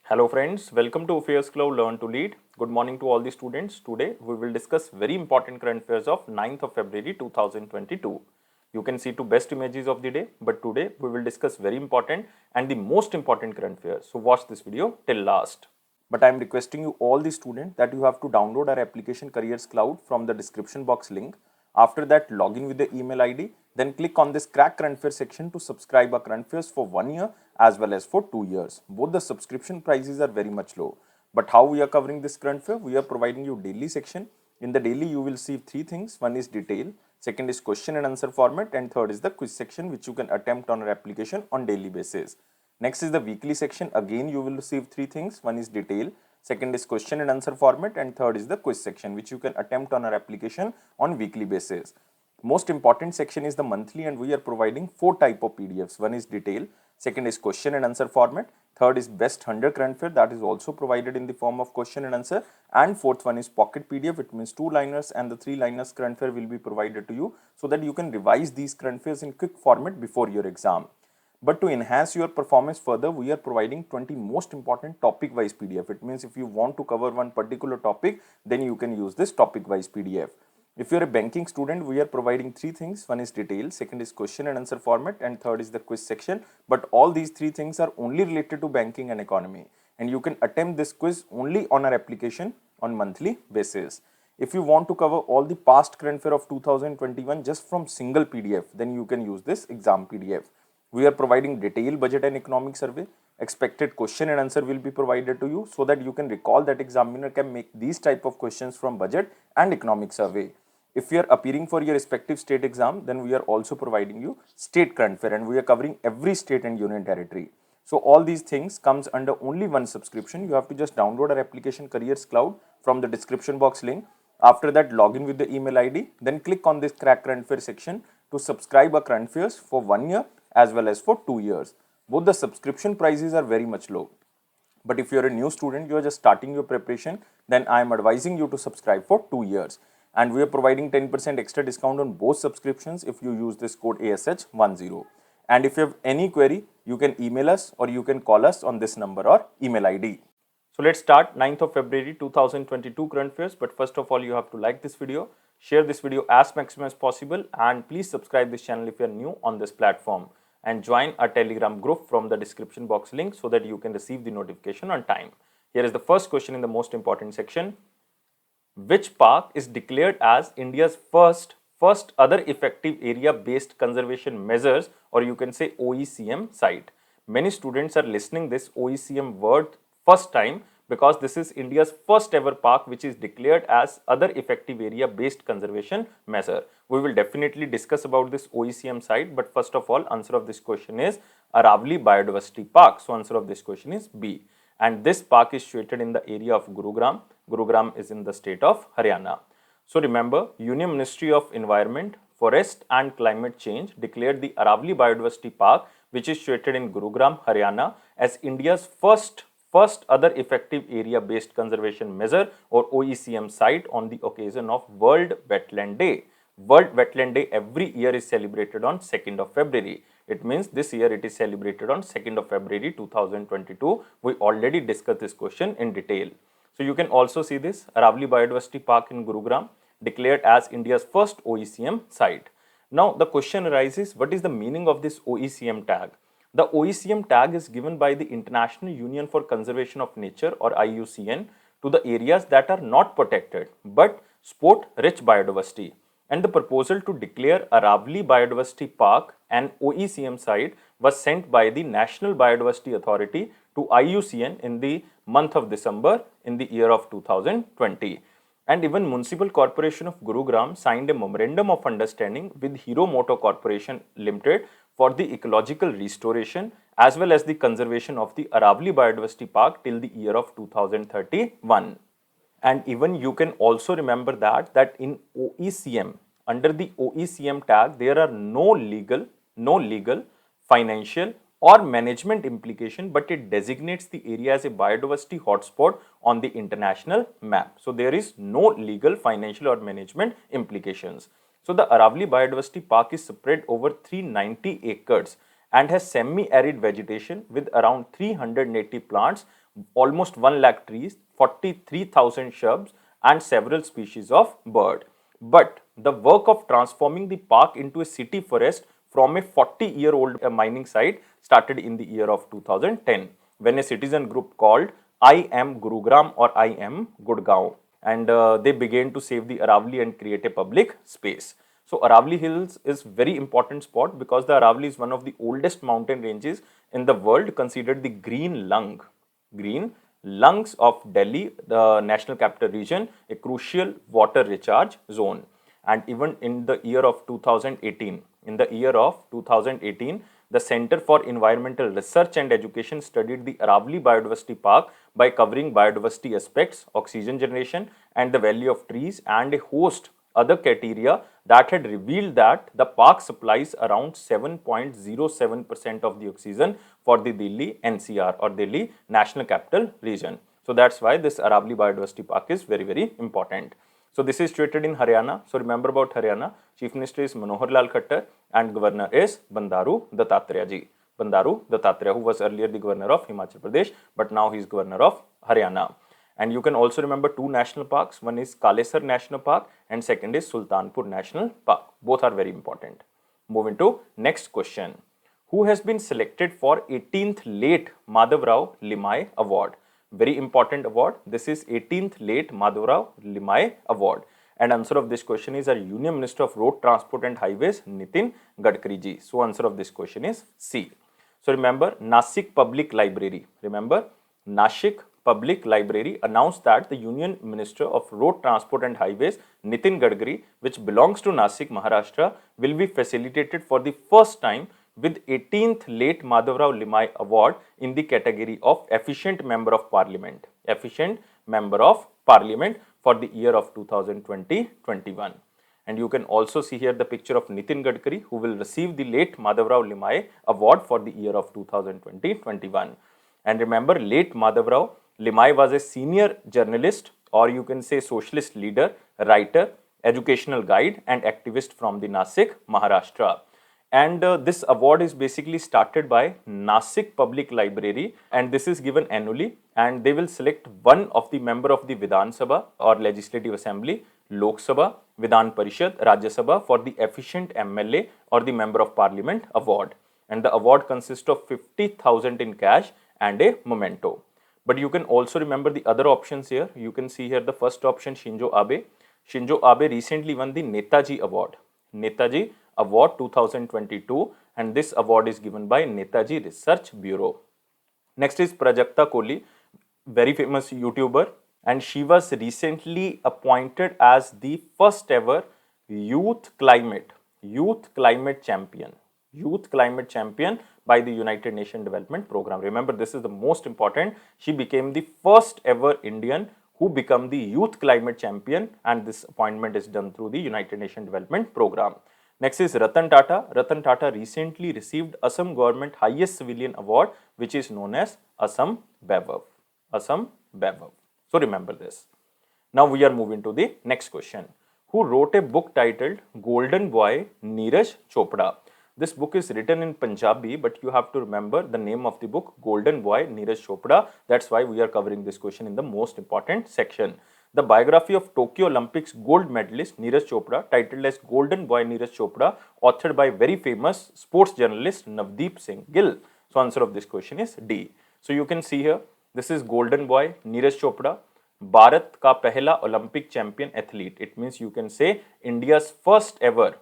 Hello friends, welcome to Affairscloud Learn to Lead. Good morning to all the students. Today we will discuss very important current affairs of 9th of February 2022. You can see two best images of the day, but today we will discuss very important and the most important current affairs. So watch this video till last. But I am requesting you all the students that you have to download our application Careers Cloud from the description box link. After that, log in with the email ID. Then click on this Crack Current Affairs section to subscribe our current affairs for 1 year as well as for 2 years. Both the subscription prices are very much low. But how we are covering this current affair? We are providing you daily section. In the daily, you will receive three things. One is detail, second is question and answer format, and third is the quiz section which you can attempt on our application on daily basis. Next is the weekly section. Again, you will receive three things. One is detail, second is question and answer format, and third is the quiz section which you can attempt on our application on weekly basis. Most important section is the monthly, and we are providing four type of PDFs. One is detail, second is question and answer format, third is best 100 current affair that is also provided in the form of question and answer, and fourth one is pocket PDF. It means 2-liners and the 3-liners current affair will be provided to you so that you can revise these current affairs in quick format before your exam. But to enhance your performance further, we are providing 20 most important topic-wise PDF. It means if you want to cover one particular topic, then you can use this topic-wise PDF. If you are a banking student, we are providing three things. One is detail, second is question and answer format, and third is the quiz section. But all these three things are only related to banking and economy. And you can attempt this quiz only on our application on monthly basis. If you want to cover all the past current affair of 2021 just from single PDF, then you can use this exam PDF. We are providing detailed budget and economic survey. Expected question and answer will be provided to you so that you can recall that examiner can make these type of questions from budget and economic survey. If you are appearing for your respective state exam, then we are also providing you state current affair, and we are covering every state and union territory. So all these things comes under only one subscription. You have to just download our application Careers Cloud from the description box link. After that, log in with the email ID. Then click on this Crack Current Affair section to subscribe our current affairs for 1 year as well as for 2 years. Both the subscription prices are very much low. But if you are a new student, you are just starting your preparation, then I am advising you to subscribe for 2 years. And we are providing 10% extra discount on both subscriptions if you use this code ASH10. And if you have any query, you can email us or you can call us on this number or email ID. So let's start 9th of February 2022 current affairs. But first of all, you have to like this video, share this video as maximum as possible, and please subscribe this channel if you are new on this platform, and join our Telegram group from the description box link so that you can receive the notification on time. Here is the first question in the most important section. Which park is declared as India's first other effective area based conservation measures, or you can say OECM site? Many students are listening this OECM word first time because this is India's first ever park which is declared as other effective area based conservation measure. We will definitely discuss about this OECM site, but first of all, answer of this question is Aravali Biodiversity Park. So answer of this question is B. And this park is situated in the area of Gurugram. Gurugram is in the state of Haryana. So remember, Union Ministry of Environment, Forest and Climate Change declared the Aravali Biodiversity Park, which is situated in Gurugram, Haryana, as India's first other effective area based conservation measure or OECM site on the occasion of World Wetland Day. World Wetland Day every year is celebrated on 2nd of February. It means this year it is celebrated on 2nd of February 2022. We already discussed this question in detail. So you can also see this Aravali Biodiversity Park in Gurugram declared as India's first OECM site. Now the question arises, what is the meaning of this OECM tag? The OECM tag is given by the International Union for Conservation of Nature or IUCN to the areas that are not protected but sport rich biodiversity. And the proposal to declare Aravali Biodiversity Park an OECM site was sent by the National Biodiversity Authority to IUCN in the month of December in the year of 2020. And even Municipal Corporation of Gurugram signed a memorandum of understanding with Hero Motor Corporation Limited for the ecological restoration as well as the conservation of the Aravali Biodiversity Park till the year of 2031. And even you can also remember that in OECM, under the OECM tag, there are no legal, financial or management implication, but it designates the area as a biodiversity hotspot on the international map. So there is no legal, financial or management implications. So the Aravali Biodiversity Park is spread over 390 acres and has semi-arid vegetation with around 300 native plants, almost 1 lakh trees, 43,000 shrubs and several species of bird. But the work of transforming the park into a city forest from a 40-year-old mining site started in the year of 2010 when a citizen group called I Am Gurugram or I Am Gurgaon, and they began to save the Aravali and create a public space. So Aravali Hills is very important spot because the Aravali is one of the oldest mountain ranges in the world, considered the green lungs of Delhi, the national capital region, a crucial water recharge zone. And even in the year of 2018, the Center for Environmental Research and Education studied the Aravali Biodiversity Park by covering biodiversity aspects, oxygen generation, and the value of trees, and a host other criteria that had revealed that the park supplies around 7.07% of the oxygen for the Delhi NCR or Delhi National Capital Region. So that's why this Aravali Biodiversity Park is very, very important. So this is situated in Haryana. So remember about Haryana. Chief Minister is Manohar Lal Khattar and Governor is Bandaru Dattatreya ji. Bandaru Dattatreya, who was earlier the Governor of Himachal Pradesh, but now he is Governor of Haryana. And you can also remember two national parks. One is Kalesar National Park and second is Sultanpur National Park. Both are very important. Moving to next question. Who has been selected for 18th Late Madhavrao Limaye Award? Very important award. This is 18th Late Madhavrao Limaye Award. And answer of this question is our Union Minister of Road Transport and Highways, Nitin Gadkari ji. So answer of this question is C. So remember, Nashik Public Library. Remember, Nashik Public Library announced that the Union Minister of Road Transport and Highways, Nitin Gadkari, which belongs to Nashik, Maharashtra, will be facilitated for the first time with 18th Late Madhavrao Limaye Award in the category of Efficient Member of Parliament. Efficient Member of Parliament for the year of 2020-21. And you can also see here the picture of Nitin Gadkari, who will receive the Late Madhavrao Limaye Award for the year of 2020-21. And remember, Late Madhavrao Limaye was a senior journalist, or you can say socialist leader, writer, educational guide and activist from the Nashik, Maharashtra. And this award is basically started by Nashik Public Library, and this is given annually, and they will select one of the member of the Vidhan Sabha or Legislative Assembly, Lok Sabha, Vidhan Parishad, Rajya Sabha for the Efficient MLA or the Member of Parliament award. And the award consists of 50,000 in cash and a memento. But you can also remember the other options here. You can see here the first option, Shinzo Abe. Shinzo Abe recently won the Netaji Award. Netaji Award 2022, and this award is given by Netaji Research Bureau. Next is Prajakta Kohli, very famous YouTuber, and she was recently appointed as the first ever youth climate champion. Youth climate champion by the United Nations Development Program. Remember, this is the most important. She became the first ever Indian who became the youth climate champion, and this appointment is done through the United Nations Development Program. Next is Ratan Tata. Ratan Tata recently received Assam government highest civilian award, which is known as Assam Vaibhav. Assam Vaibhav. So remember this. Now we are moving to the next question. Who wrote a book titled Golden Boy Neeraj Chopra? This book is written in Punjabi, but you have to remember the name of the book, Golden Boy Neeraj Chopra. That's why we are covering this question in the most important section. The biography of Tokyo Olympics gold medalist Neeraj Chopra, titled as Golden Boy Neeraj Chopra, authored by very famous sports journalist Navdeep Singh Gill. So answer of this question is D. So you can see here, this is Golden Boy Neeraj Chopra, Bharat ka pehla Olympic champion athlete. It means you can say India's first ever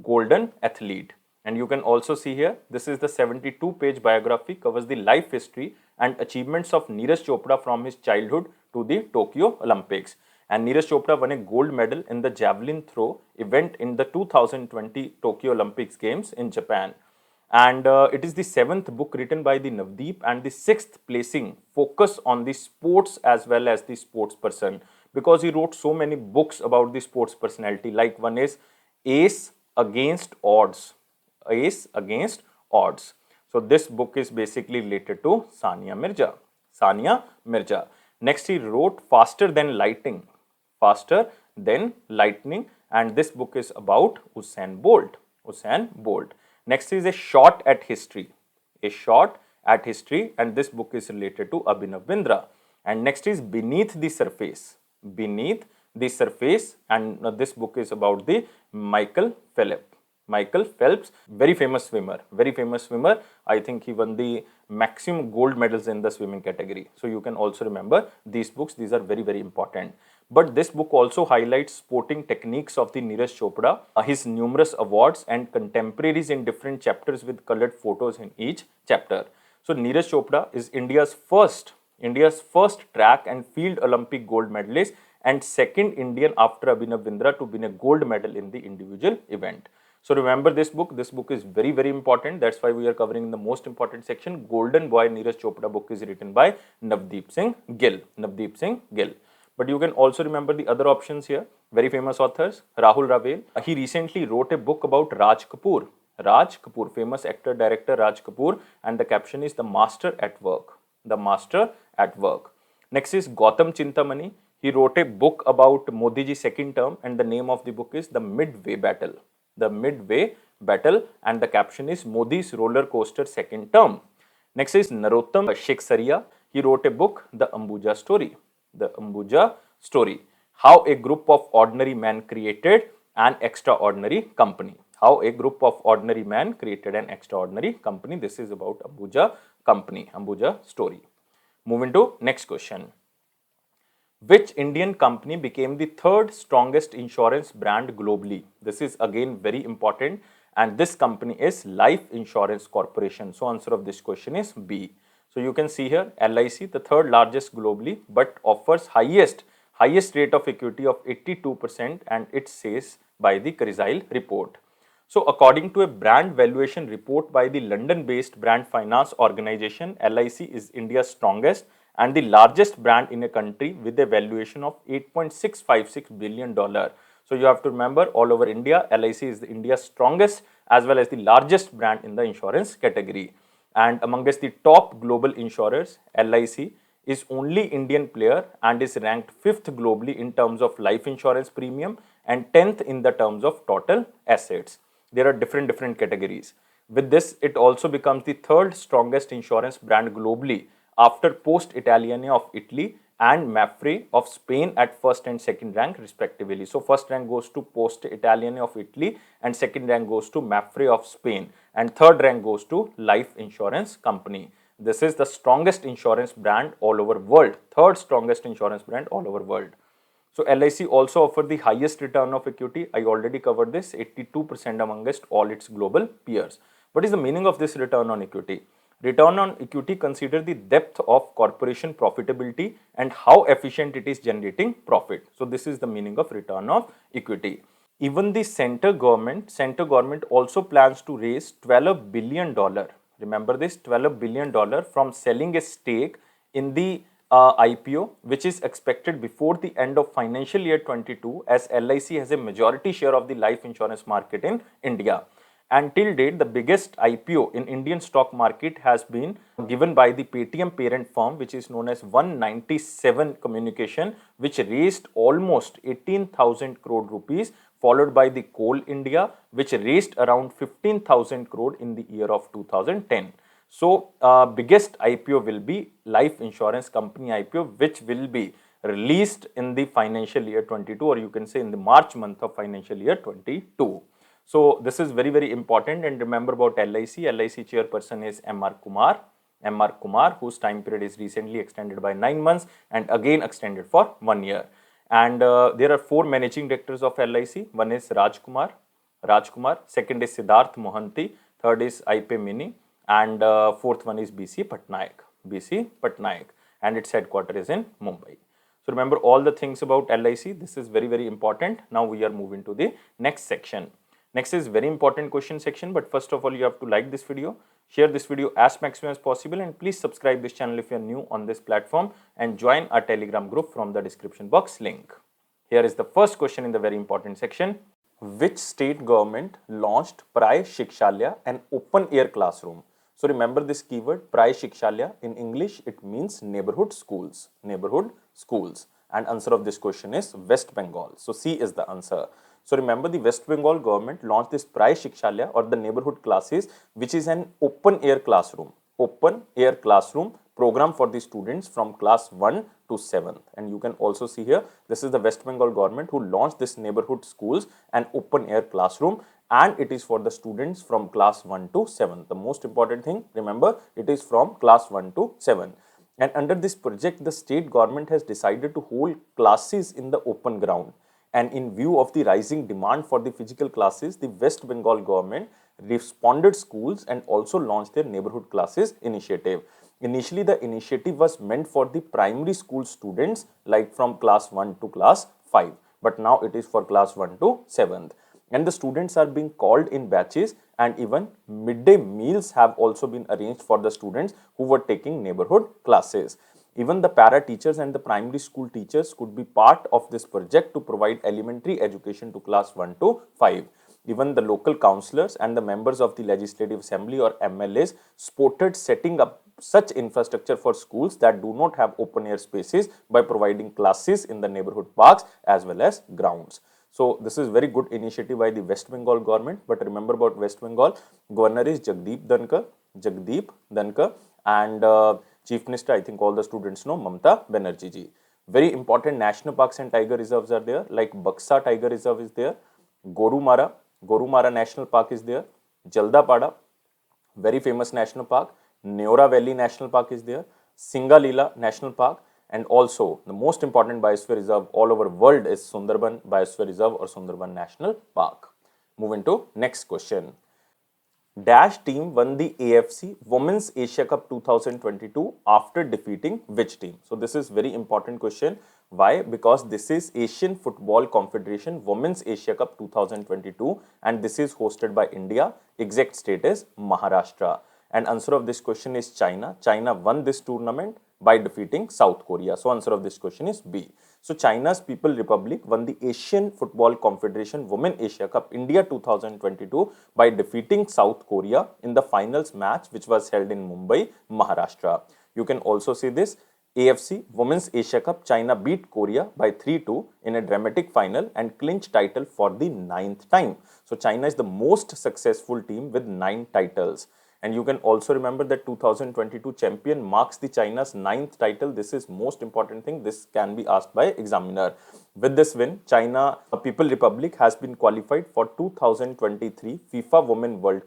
golden athlete. And you can also see here, this is the 72-page biography, covers the life history and achievements of Neeraj Chopra from his childhood to the Tokyo Olympics. And Neeraj Chopra won a gold medal in the javelin throw event in the 2020 Tokyo Olympics Games in Japan. And it is the 7th book written by the Navdeep and the 6th placing focus on the sports as well as the sports person, because he wrote so many books about the sports personality. Like one is Ace Against Odds. Ace Against Odds. So this book is basically related to Sania Mirza. Sania Mirza. Next he wrote Faster Than Lightning. Faster Than Lightning, and this book is about Usain Bolt. Usain Bolt. Next is A Shot at History. A Shot at history, and this book is related to Abhinav Bindra. And next is Beneath the Surface. Beneath the Surface, and this book is about the Michael Phelps. Michael Phelps, very famous swimmer, very famous swimmer. I think he won the maximum gold medals in the swimming category. So you can also remember these books. These are very, very important. But this book also highlights sporting techniques of the Neeraj Chopra, his numerous awards and contemporaries in different chapters with colored photos in each chapter. So Neeraj Chopra is India's first track and field Olympic gold medalist and second Indian after Abhinav Bindra to win a gold medal in the individual event. So remember this book. This book is very, very important. That's why we are covering the most important section. Golden Boy Neeraj Chopra book is written by Navdeep Singh Gill. Navdeep Singh Gill. But you can also remember the other options here. Very famous authors. Rahul Ravel. He recently wrote a book about Raj Kapoor. Raj Kapoor, famous actor, director Raj Kapoor, and the caption is The Master at Work. The Master at Work. Next is Gautam Chintamani. He wrote a book about Modi ji's second term, and the name of the book is The Midway Battle. The Midway Battle, and the caption is Modi's roller coaster second term. Next is Narottam Shikshalaya. He wrote a book, The Ambuja Story. The Ambuja Story. How a group of ordinary men created an extraordinary company. How a group of ordinary men created an extraordinary company. This is about Ambuja company, Ambuja Story. Moving to next question. Which Indian company became the third strongest insurance brand globally? This is again very important, and this company is Life Insurance Corporation. So answer of this question is B. So you can see here LIC, the third largest globally, but offers highest rate of equity of 82%, and it says by the Carlyle report. So according to a brand valuation report by the London-based brand finance organization, LIC is India's strongest and the largest brand in a country with a valuation of $8.656 billion. So you have to remember, all over India, LIC is India's strongest as well as the largest brand in the insurance category. And amongst the top global insurers, LIC is only Indian player and is ranked 5th globally in terms of life insurance premium and 10th in the terms of total assets. There are different categories. With this, it also becomes the third strongest insurance brand globally after Poste Italiane of Italy and Mapfre of Spain at first and second rank respectively. So first rank goes to Poste Italiane of Italy and second rank goes to Mapfre of Spain and third rank goes to Life Insurance Company. This is the strongest insurance brand all over world, third strongest insurance brand all over world. So LIC also offer the highest return of equity. I already covered this, 82% amongst all its global peers. What is the meaning of this return on equity? Return on equity consider the depth of corporation profitability and how efficient it is generating profit. So this is the meaning of return of equity. Even the center government also plans to raise $12 billion. Remember this, $12 billion from selling a stake in the IPO, which is expected before the end of financial year 22, as LIC has a majority share of the life insurance market in India. And till date, the biggest IPO in Indian stock market has been given by the Paytm parent firm, which is known as 197 Communication, which raised almost 18,000 crore rupees, followed by the Coal India, which raised around 15,000 crore in the year of 2010. So, biggest IPO will be Life Insurance Company IPO, which will be released in the financial year 22, or you can say in the March month of financial year 22. So this is very important, and remember about LIC. LIC chairperson is M.R. Kumar, whose time period is recently extended by 9 months and again extended for 1 year. And there are 4 managing directors of LIC. One is Rajkumar. Second is Siddharth Mohanty. Third is I.P. Mini. And fourth one is B.C. Patnaik. And its headquarters is in Mumbai. So remember all the things about LIC. This is very important. Now we are moving to the next section. Next is very important question section, but first of all you have to like this video, share this video as maximum as possible, and please subscribe this channel if you are new on this platform and join our Telegram group from the description box link. Here is the first question in the very important section. Which state government launched Paray Shikshalaya, an open air classroom? So remember this keyword, Paray Shikshalaya. In English it means neighborhood schools. And answer of this question is West Bengal. So C is the answer. So remember, the West Bengal government launched this Paray Shikshalaya, or the neighborhood classes, which is an open air classroom. open air classroom program for the students from class 1 to 7th. And you can also see here, this is the West Bengal government who launched this neighborhood schools and open air classroom, and it is for the students from class 1 to 7th. The most important thing, remember, it is from class 1 to 7. And under this project, the state government has decided to hold classes in the open ground. And in view of the rising demand for the physical classes, the West Bengal government responded schools and also launched their neighborhood classes initiative. Initially, the initiative was meant for the primary school students, like from class 1 to class 5, but now it is for class 1 to 7th. And the students are being called in batches, and even midday meals have also been arranged for the students who were taking neighborhood classes. Even the para teachers and the primary school teachers could be part of this project to provide elementary education to class 1 to 5. Even the local councillors and the members of the Legislative Assembly or MLAs supported setting up such infrastructure for schools that do not have open air spaces by providing classes in the neighborhood parks as well as grounds. So this is very good initiative by the West Bengal government. But remember about West Bengal, governor is Jagdeep Dhankar, and Chief Minister, I think all the students know, Mamata Banerjee ji. Very important national parks and tiger reserves are there, like Buxa Tiger Reserve is there, Gorumara National Park is there, Jaldapada, very famous national park, Neora Valley National Park is there, Singalila National Park, and also the most important biosphere reserve all over world is Sundarban Biosphere Reserve or Sundarban National Park. Moving to next question. Dash team won the AFC Women's Asia Cup 2022 after defeating which team? So this is very important question. Why? Because this is Asian Football Confederation Women's Asia Cup 2022 and this is hosted by India. Exact state is Maharashtra. And answer of this question is China. China won this tournament by defeating South Korea. So answer of this question is B. So China's People Republic won the Asian Football Confederation Women Asia Cup India 2022 by defeating South Korea in the finals match which was held in Mumbai, Maharashtra. You can also see this AFC Women's Asia Cup, China beat Korea by 3-2 in a dramatic final and clinched title for the 9th time. So China is the most successful team with 9 titles. And you can also remember that 2022 champion marks the China's 9th title. This is most important thing. This can be asked by examiner. With this win, China People Republic has been qualified for 2023 FIFA Women World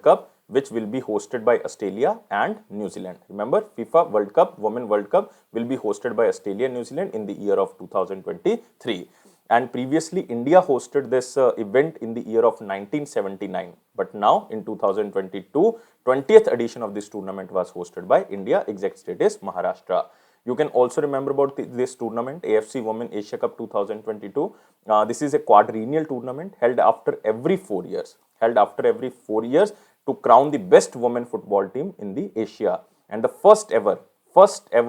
Cup, which will be hosted by Australia and New Zealand. Remember, FIFA World Cup, Women World Cup will be hosted by Australia and New Zealand in the year of 2023. And previously, India hosted this event in the year of 1979. But now, in 2022, 20th edition of this tournament was hosted by India. Exact state is Maharashtra. You can also remember about this tournament, AFC Women Asia Cup 2022. This is a quadrennial tournament held after every 4 years. To crown the best women football team in the Asia. And the first ever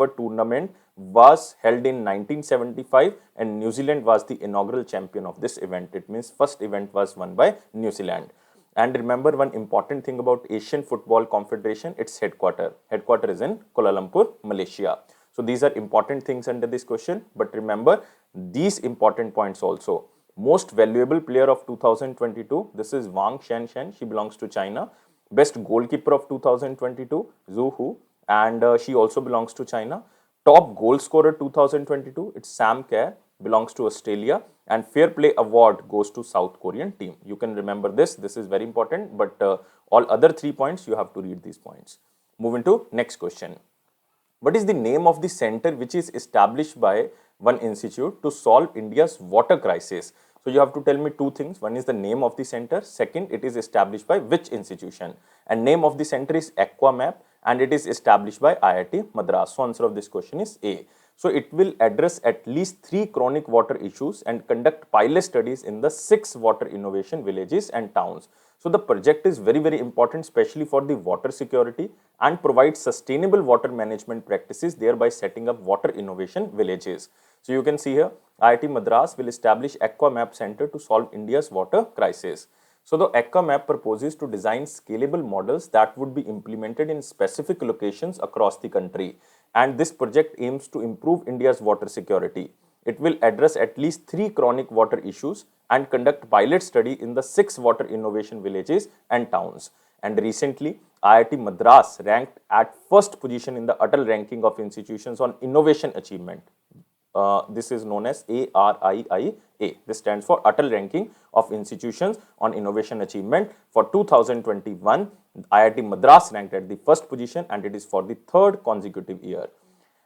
tournament was held in 1975 and New Zealand was the inaugural champion of this event. It means first event was won by New Zealand. And remember one important thing about Asian Football Confederation, its headquarter is in Kuala Lumpur, Malaysia. So these are important things under this question, but remember these important points also. Most valuable player of 2022, this is Wang Shanshan, she belongs to China. Best goalkeeper of 2022, Zhu Hu, and she also belongs to China. Top goal scorer 2022, it's Sam Kerr, belongs to Australia, and Fair Play Award goes to South Korean team. You can remember this is very important, but all other 3 points, you have to read these points. Moving to next question. What is the name of the center which is established by one institute to solve India's water crisis? So you have to tell me 2 things. One is the name of the center. Second, it is established by which institution? And name of the center is AquaMAP and it is established by IIT Madras. So answer of this question is A. So it will address at least 3 chronic water issues and conduct pilot studies in the 6 water innovation villages and towns. So the project is very, very important, especially for the water security and provides sustainable water management practices, thereby setting up water innovation villages. So you can see here, IIT Madras will establish AquaMAP Center to solve India's water crisis. So the AquaMAP proposes to design scalable models that would be implemented in specific locations across the country. And this project aims to improve India's water security. It will address at least 3 chronic water issues and conduct pilot study in the 6 water innovation villages and towns. And recently, IIT Madras ranked at first position in the Atal ranking of institutions on innovation achievement. This is known as ARIIA. This stands for Atal ranking of institutions on innovation achievement. For 2021, IIT Madras ranked at the first position, and it is for the third consecutive year.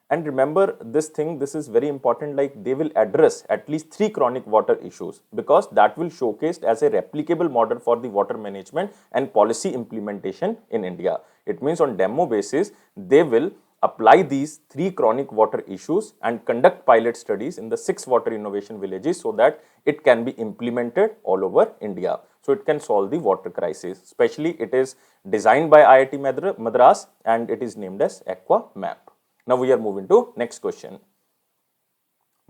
And remember this thing, this is very important, like they will address at least 3 chronic water issues, because that will showcase as a replicable model for the water management and policy implementation in India. It means on demo basis, they will apply these 3 chronic water issues and conduct pilot studies in the 6 water innovation villages so that it can be implemented all over India. So it can solve the water crisis. Especially it is designed by IIT Madras and it is named as AquaMAP. Now we are moving to next question.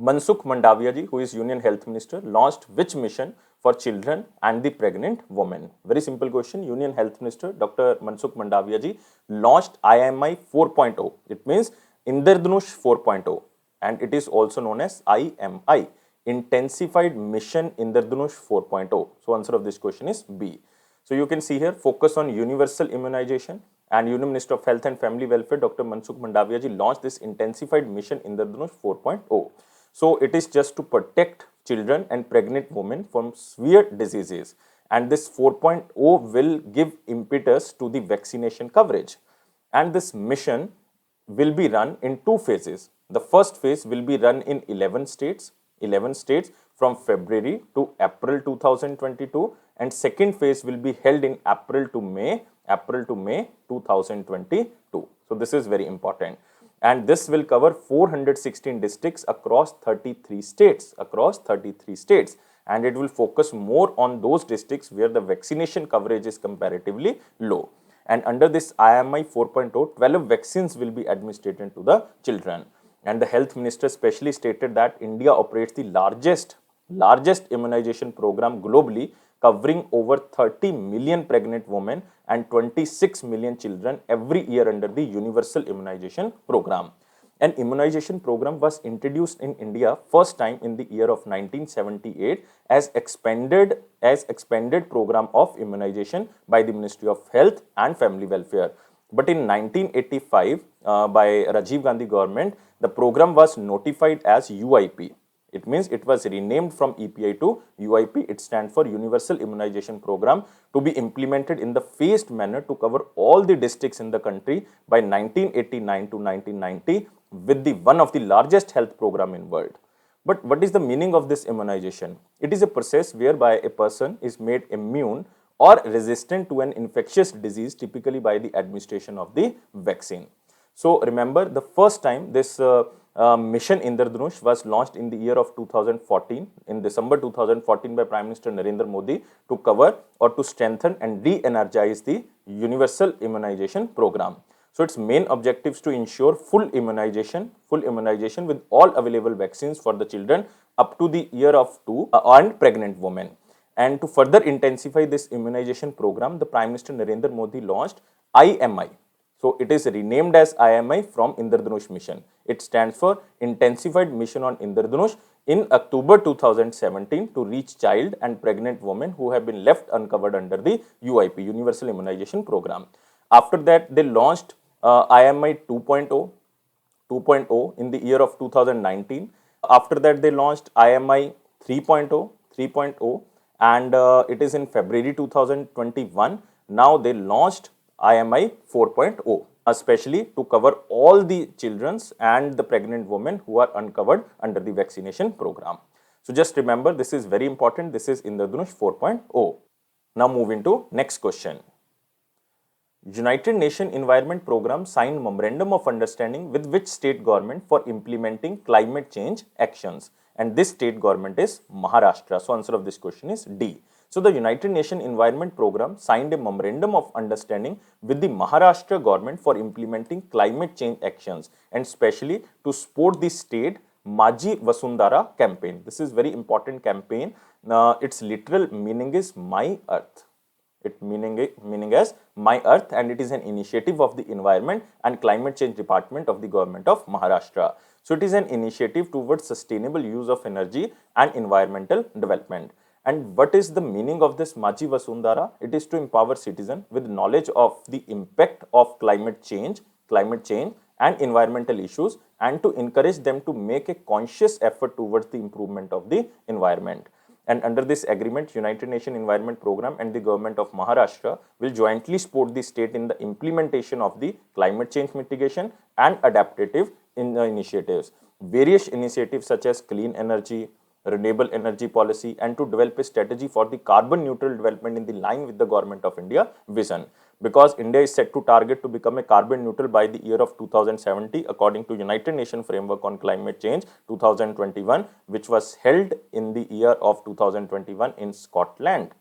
Mansukh Mandaviya ji, who is Union Health Minister, launched which mission for children and the pregnant women? Very simple question. Union Health Minister Dr. Mansukh Mandaviya ji launched IMI 4.0. It means Indradhanush 4.0, and it is also known as IMI, Intensified Mission Indradhanush 4.0. So answer of this question is B. So you can see here, focus on universal immunization, and Union Minister of Health and Family Welfare Dr. Mansukh Mandaviya ji launched this intensified mission Indradhanush 4.0. So it is just to protect children and pregnant women from severe diseases, and this 4.0 will give impetus to the vaccination coverage, and this mission will be run in 2 phases. The first phase will be run in 11 states from February to April 2022, and second phase will be held in April to May 2022. So this is very important, and this will cover 416 districts across 33 states, and it will focus more on those districts where the vaccination coverage is comparatively low. And under this IMI 4.0, 12 vaccines will be administered to the children. And the health minister specially stated that India operates the largest immunization program globally, covering over 30 million pregnant women and 26 million children every year under the universal immunization program. An immunization program was introduced in India first time in the year of 1978 as expanded program of immunization by the Ministry of Health and Family Welfare. But in 1985 by Rajiv Gandhi government, the program was notified as UIP. It means it was renamed from EPI to UIP. It stands for Universal Immunization Program, to be implemented in the phased manner to cover all the districts in the country by 1989 to 1990, with the one of the largest health program in world. But what is the meaning of this immunization? It is a process whereby a person is made immune or resistant to an infectious disease, typically by the administration of the vaccine. So remember, the first time this mission Indradhanush was launched in the year of 2014, in December 2014 by Prime Minister Narendra Modi, to cover or to strengthen and re-energize the universal immunization program. So its main objectives to ensure full immunization with all available vaccines for the children up to the year of 2 and pregnant women. And to further intensify this immunization program, the Prime Minister Narendra Modi launched IMI. So it is renamed as IMI from Indradhanush mission. It stands for Intensified Mission on Indradhanush in October 2017 to reach child and pregnant women who have been left uncovered under the UIP, Universal Immunization Program. After that, they launched IMI 2.0 in the year of 2019. After that, they launched IMI 3.0, and it is in February 2021. Now they launched IMI 4.0, especially to cover all the children and the pregnant women who are uncovered under the vaccination program. So just remember, this is very important. This is Indradhanush 4.0. Now moving to next question. United Nations Environment Program signed Memorandum of Understanding with which state government for implementing climate change actions? And this state government is Maharashtra. So answer of this question is D. So the United Nations Environment Program signed a Memorandum of Understanding with the Maharashtra government for implementing climate change actions, and specially to support the state Maji Vasundhara campaign. This is very important campaign. Its literal meaning is My Earth. It meaning as My Earth, and it is an initiative of the Environment and Climate Change Department of the government of Maharashtra. So it is an initiative towards sustainable use of energy and environmental development. And what is the meaning of this Maji Vasundhara? It is to empower citizens with knowledge of the impact of climate change and environmental issues, and to encourage them to make a conscious effort towards the improvement of the environment. And under this agreement, United Nations Environment Program and the government of Maharashtra will jointly support the state in the implementation of the climate change mitigation and adaptive initiatives. Various initiatives such as clean energy, renewable energy policy, and to develop a strategy for the carbon neutral development in the line with the government of India vision. Because India is set to target to become a carbon neutral by the year of 2070 according to United Nations Framework on Climate Change 2021, which was held in the year of 2021 in Scotland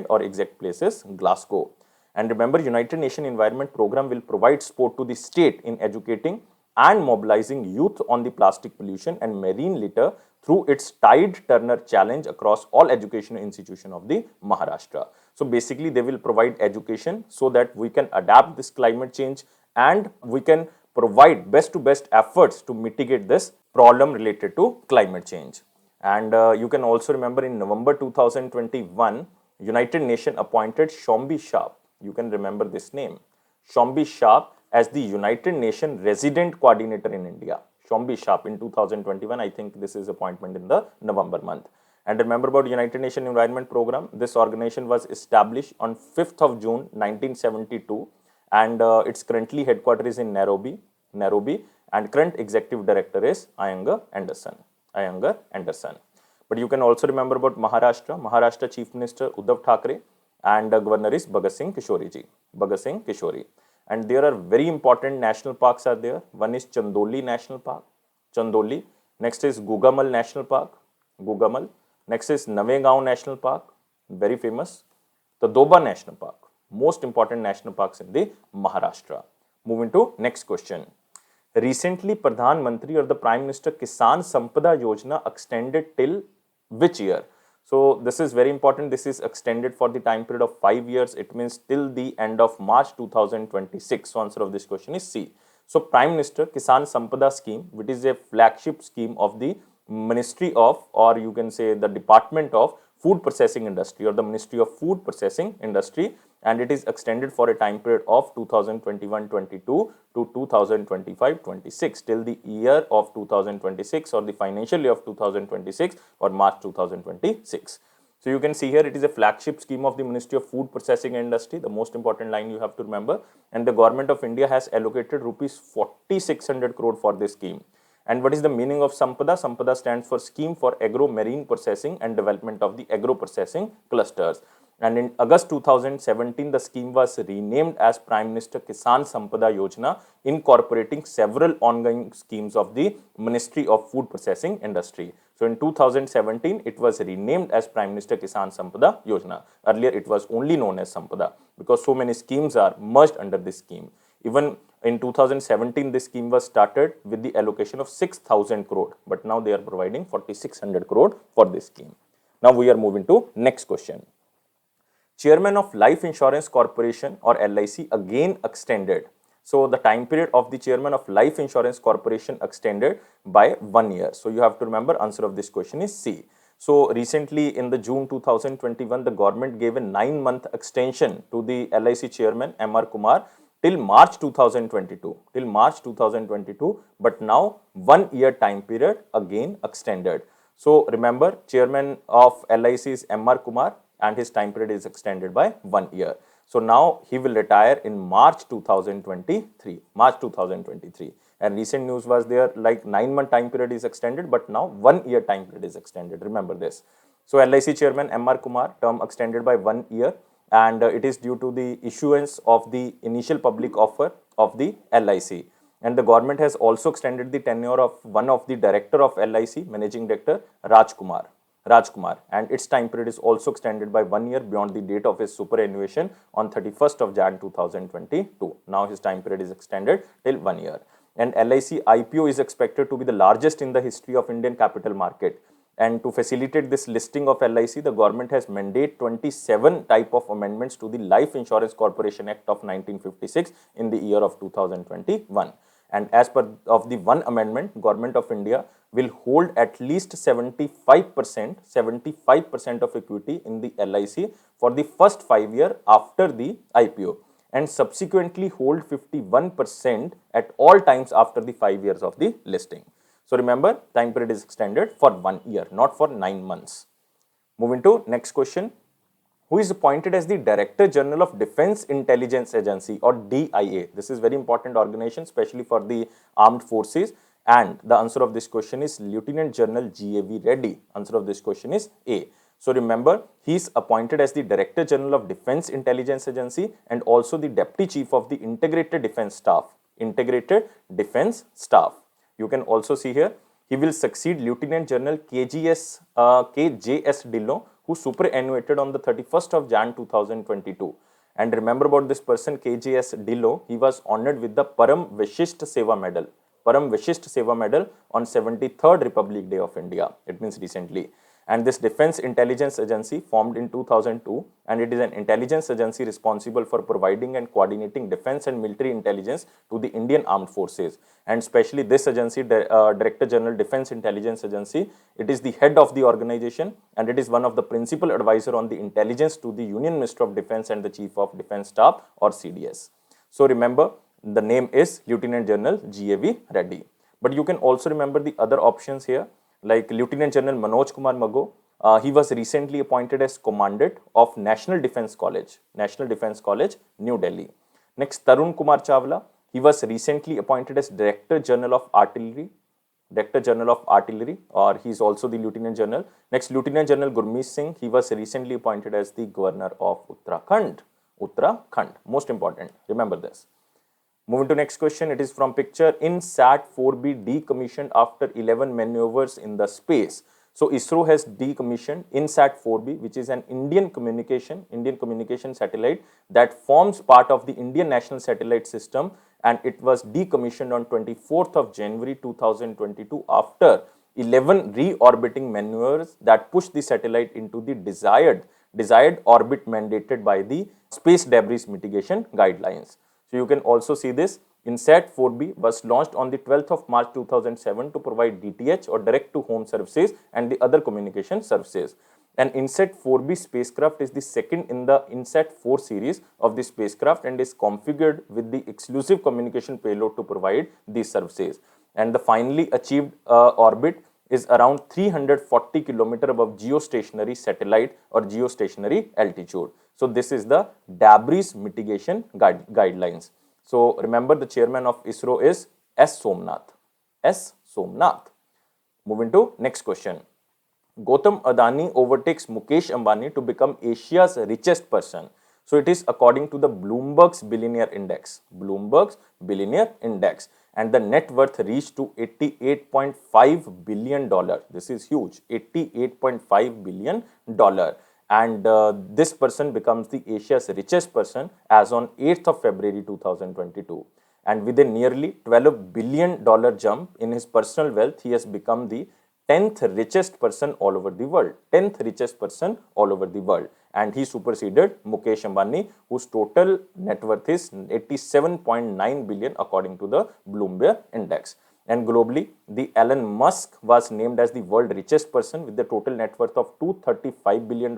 or exact places Glasgow. And remember, United Nations Environment Program will provide support to the state in educating and mobilizing youth on the plastic pollution and marine litter through its Tide Turner Challenge across all educational institutions of the Maharashtra. So basically, they will provide education so that we can adapt this climate change and we can provide best to best efforts to mitigate this problem related to climate change. And you can also remember in November 2021, United Nations appointed Shombi Sharp. You can remember this name, Shombi Sharp, as the United Nations Resident Coordinator in India. Shombi Sharp in 2021, I think this is appointment in the November month. And remember about United Nations Environment Program, this organization was established on 5th of June 1972 and its currently headquarters is in Nairobi, and current executive director is Iyengar Anderson. But you can also remember about Maharashtra Chief Minister Uddhav Thackeray, and Governor is Bhagat Singh Kishori. And there are very important national parks are there. One is Chandoli National Park, Next is Gugamal National Park, Next is Navegaon National Park, very famous. Tadoba National Park, most important national parks in the Maharashtra. Moving to next question. Recently, Pradhan, Mantri or the Prime Minister Kisan Sampada Yojana extended till which year? So this is very important. This is extended for the time period of 5 years. It means till the end of March 2026. So answer of this question is C. So Prime Minister Kisan Sampada scheme, which is a flagship scheme of the Ministry of, or you can say the Department of Food Processing Industry or the Ministry of Food Processing Industry, and it is extended for a time period of 2021-22 to 2025-26 till the year of 2026 or the financial year of 2026 or March 2026. So you can see here it is a flagship scheme of the Ministry of Food Processing Industry, the most important line you have to remember, and the government of India has allocated rupees 4,600 crore for this scheme. And what is the meaning of Sampada? Sampada stands for Scheme for Agro-Marine Processing and Development of the Agro-Processing Clusters. And in August 2017, the scheme was renamed as Prime Minister Kisan Sampada Yojana, incorporating several ongoing schemes of the Ministry of Food Processing Industry. So in 2017, it was renamed as Prime Minister Kisan Sampada Yojana. Earlier, it was only known as Sampada because so many schemes are merged under this scheme. Even in 2017, this scheme was started with the allocation of 6,000 crore, but now they are providing 4,600 crore for this scheme. Now we are moving to next question. Chairman of Life Insurance Corporation or LIC again extended. So the time period of the Chairman of Life Insurance Corporation extended by 1 year. So you have to remember answer of this question is C. So recently in the June 2021, the government gave a 9-month extension to the LIC Chairman M.R. Kumar till March 2022, but now 1 year time period again extended. So remember, Chairman of LIC is M.R. Kumar and his time period is extended by 1 year. So now he will retire in March 2023. And recent news was there like 9-month time period is extended, but now 1 year time period is extended. Remember this. So LIC Chairman M.R. Kumar term extended by 1 year. And it is due to the issuance of the initial public offer of the LIC. And the government has also extended the tenure of one of the director of LIC, Managing Director Rajkumar, and its time period is also extended by 1 year beyond the date of his superannuation on 31st of Jan 2022. Now his time period is extended till 1 year. And LIC IPO is expected to be the largest in the history of Indian capital market. And to facilitate this listing of LIC, the government has mandated 27 type of amendments to the Life Insurance Corporation Act of 1956 in the year of 2021. And as per of the one amendment, Government of India will hold at least 75% of equity in the LIC for the first 5 years after the IPO and subsequently hold 51% at all times after the 5 years of the listing. So remember, time period is extended for 1 year, not for 9 months. Moving to next question. Who is appointed as the Director General of Defense Intelligence Agency or DIA? This is very important organization, especially for the armed forces. And the answer of this question is Lieutenant General G.A.V. Reddy. Answer of this question is A. So remember, he is appointed as the Director General of Defense Intelligence Agency and also the Deputy Chief of the Integrated Defense Staff. Integrated Defense Staff. You can also see here, he will succeed Lieutenant General KJS Dillon, who superannuated on the 31st of Jan 2022. And remember about this person, KJS Dillon, he was honored with the Param Vishisht Seva Medal. Param Vishisht Seva Medal on 73rd Republic Day of India. It means recently. And this Defense Intelligence Agency formed in 2002, and it is an intelligence agency responsible for providing and coordinating defense and military intelligence to the Indian Armed Forces. And especially this agency, Director General Defense Intelligence Agency, it is the head of the organization and it is one of the principal advisor on the intelligence to the Union Minister of Defense and the Chief of Defense Staff or CDS. So remember, the name is Lieutenant General G.A.V. Reddy. But you can also remember the other options here, like Lieutenant General Manoj Kumar Mago. He was recently appointed as Commandant of National Defense College, New Delhi. Next, Tarun Kumar Chawla. He was recently appointed as Director General of Artillery, or he is also the Lieutenant General. Next, Lieutenant General Gurmeet Singh. He was recently appointed as the Governor of Uttarakhand. Most important. Remember this. Moving to next question, it is from picture. INSAT-4B decommissioned after 11 maneuvers in the space. So ISRO has decommissioned INSAT-4B, which is an Indian communication satellite that forms part of the Indian National Satellite System, and it was decommissioned on 24th of January 2022 after 11 reorbiting maneuvers that pushed the satellite into the desired orbit mandated by the Space Debris Mitigation Guidelines. So you can also see this. INSAT-4B was launched on the 12th of March 2007 to provide DTH or direct to home services and the other communication services. And INSAT-4B spacecraft is the second in the INSAT-4 series of the spacecraft and is configured with the exclusive communication payload to provide these services. And the finally achieved orbit is around 340 km above geostationary satellite or geostationary altitude. So this is the debris mitigation guidelines. So remember, the chairman of ISRO is S. Somnath. Moving to next question. Gautam Adani overtakes Mukesh Ambani to become Asia's richest person. So it is according to the Bloomberg's Billionaire Index. And the net worth reached to $88.5 billion. This is huge, $88.5 billion. And this person becomes the Asia's richest person as on 8th of February 2022. And with a nearly $12 billion jump in his personal wealth, he has become the 10th richest person all over the world. And he superseded Mukesh Ambani, whose total net worth is 87.9 billion according to the Bloomberg Index. And globally, the Elon Musk was named as the world richest person with the total net worth of $235 billion,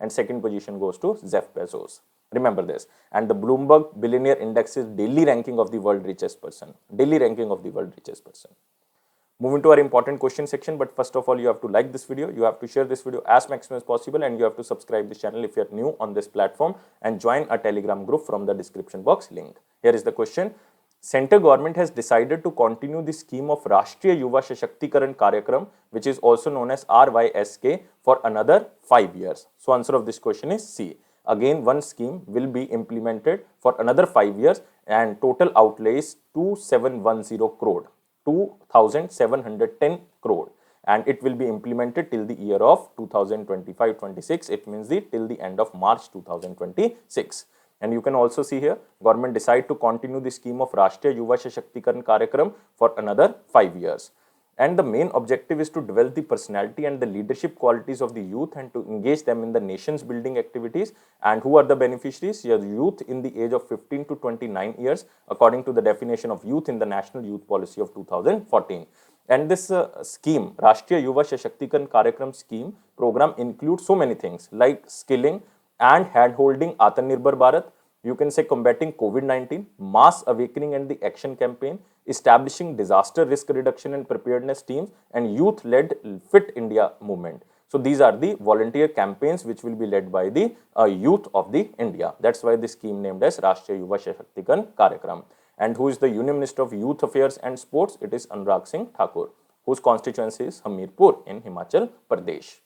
and second position goes to Jeff Bezos. Remember this. And the Bloomberg Billionaire Index is daily ranking of the world richest person. Moving to our important question section, but first of all, you have to like this video, you have to share this video as maximum as possible, and you have to subscribe this channel if you are new on this platform, and join a Telegram group from the description box link. Here is the question. Center government has decided to continue the scheme of Rashtriya Yuva Sashaktikaran Karyakram, which is also known as RYSK, for another 5 years. So answer of this question is C. Again, one scheme will be implemented for another 5 years, and total outlay is 2,710 crore, and it will be implemented till the year of 2025-26. It means till the end of March 2026. And you can also see here, government decide to continue the scheme of Rashtriya Yuva Sashaktikaran Karyakram for another 5 years. And the main objective is to develop the personality and the leadership qualities of the youth and to engage them in the nation's building activities. And who are the beneficiaries? Your youth in the age of 15 to 29 years, according to the definition of youth in the National Youth Policy of 2014. And this scheme, Rashtriya Yuva Sashaktikaran Karyakram scheme program includes so many things like skilling and hand-holding Atmanirbhar Bharat. You can say combating COVID-19, mass awakening and the action campaign, establishing disaster risk reduction and preparedness teams, and youth-led Fit India movement. So these are the volunteer campaigns which will be led by the youth of the India. That's why the scheme named as Rashtriya Yuva Sashaktikaran Karyakram. And who is the Union Minister of Youth Affairs and Sports? It is Anurag Singh Thakur, whose constituency is Hamirpur in Himachal Pradesh.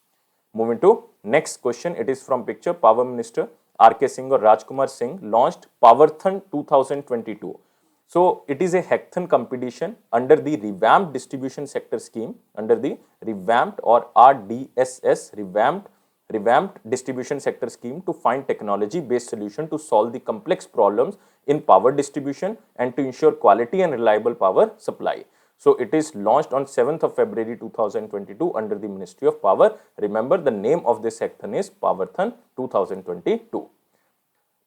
Moving to next question, it is from picture. Power Minister R.K. Singh or Rajkumar Singh launched Powerthon 2022. So it is a hackathon competition under the revamped distribution sector scheme, under the revamped or RDSS, revamped distribution sector scheme, to find technology based solution to solve the complex problems in power distribution and to ensure quality and reliable power supply. So it is launched on 7th of February 2022 under the Ministry of Power. Remember, the name of this hackathon is Powerthon 2022.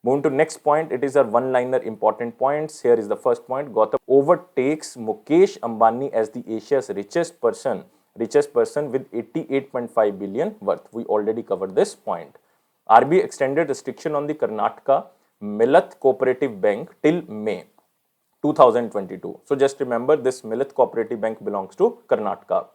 Moving to next point, it is a one-liner important points. Here is the first point. Gautam overtakes Mukesh Ambani as the Asia's richest person with 88.5 billion worth. We already covered this point. RBI extended restriction on the Karnataka Millet Cooperative Bank till May 2022. So just remember, this Millet Cooperative Bank belongs to Karnataka.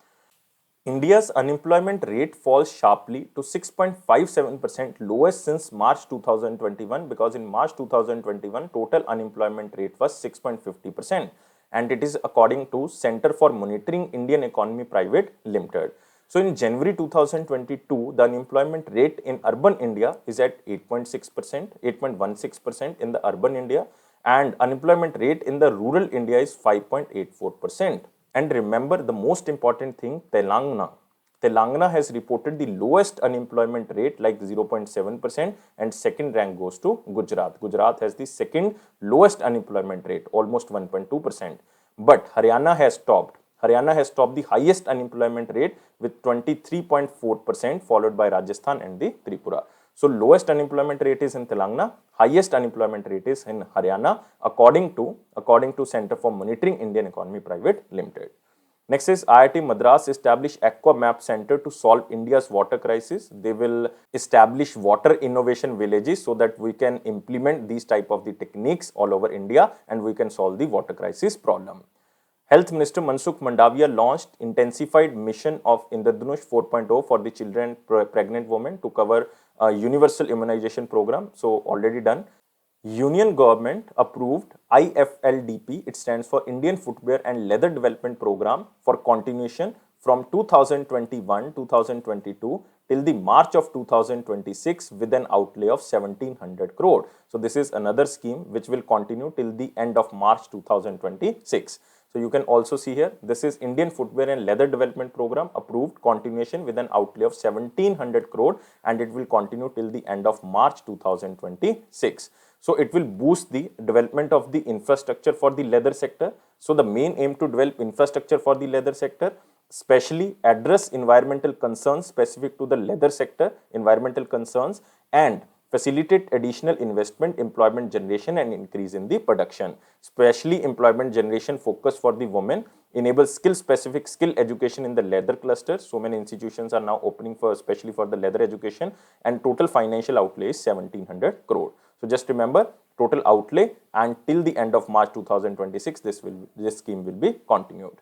India's unemployment rate falls sharply to 6.57%, lowest since March 2021, because in March 2021 total unemployment rate was 6.50%, and it is according to Center for Monitoring Indian Economy Private Limited. So in January 2022, the unemployment rate in urban India is at 8.6%, 8.16% in the urban India, and unemployment rate in the rural India is 5.84%. And remember the most important thing, Telangana has reported the lowest unemployment rate, like 0.7%, and second rank goes to Gujarat. Gujarat has the second lowest unemployment rate, almost 1.2%. But Haryana has topped the highest unemployment rate with 23.4%, followed by Rajasthan and the Tripura. So lowest unemployment rate is in Telangana, highest unemployment rate is in Haryana, according to Center for Monitoring Indian Economy Private Limited. Next is IIT Madras establish AquaMAP Center to solve India's water crisis. They will establish water innovation villages so that we can implement these type of the techniques all over India and we can solve the water crisis problem. Health Minister Mansukh Mandaviya launched intensified mission of Indradhanush 4.0 for the children and pregnant women to cover a universal immunization program. So already done. Union government approved IFLDP, it stands for Indian Footwear and Leather Development Program, for continuation from 2021-2022 till the March of 2026 with an outlay of 1700 crore. So this is another scheme which will continue till the end of March 2026. So you can also see here, this is Indian Footwear and Leather Development Program approved continuation with an outlay of 1700 crore and it will continue till the end of March 2026. So it will boost the development of the infrastructure for the leather sector. So the main aim to develop infrastructure for the leather sector, especially address environmental concerns specific to the leather sector, environmental concerns, and facilitate additional investment, employment generation and increase in the production, especially employment generation focus for the women, enable skill-specific skill education in the leather cluster. So many institutions are now opening for especially for the leather education, and total financial outlay is 1700 crore. So just remember, total outlay, and till the end of March 2026, this scheme will be continued.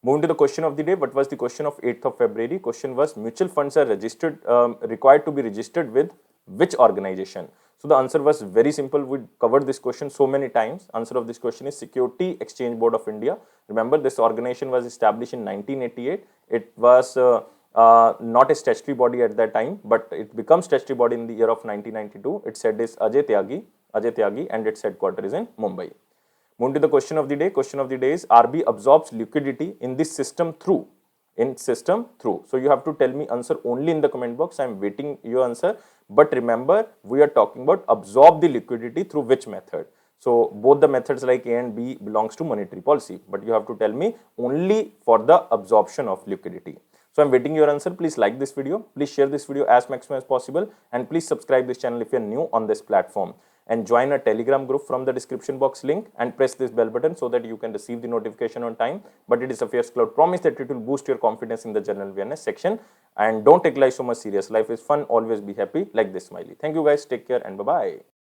Moving to the question of the day, what was the question of 8th of February? Question was, mutual funds are required to be registered with which organization? So the answer was very simple. We covered this question so many times. Answer of this question is Security Exchange Board of India. Remember, this organization was established in 1988. It was not a statutory body at that time, but it becomes statutory body in the year of 1992. Its head is Ajay Tyagi, and its headquarters is in Mumbai. Moving to the question of the day. Question of the day is, RB absorbs liquidity in this system through. So you have to tell me answer only in the comment box. I am waiting your answer. But remember, we are talking about absorb the liquidity through which method. So both the methods like A and B belongs to monetary policy. But you have to tell me only for the absorption of liquidity. So I am waiting your answer. Please like this video. Please share this video as maximum as possible. And please subscribe this channel if you are new on this platform. and join a Telegram group from the description box link and press this bell button so that you can receive the notification on time. But it is Affairscloud promise that it will boost your confidence in the general awareness section. And don't take life so much serious. Life is fun. Always be happy, like this smiley. Thank you guys. Take care and bye-bye.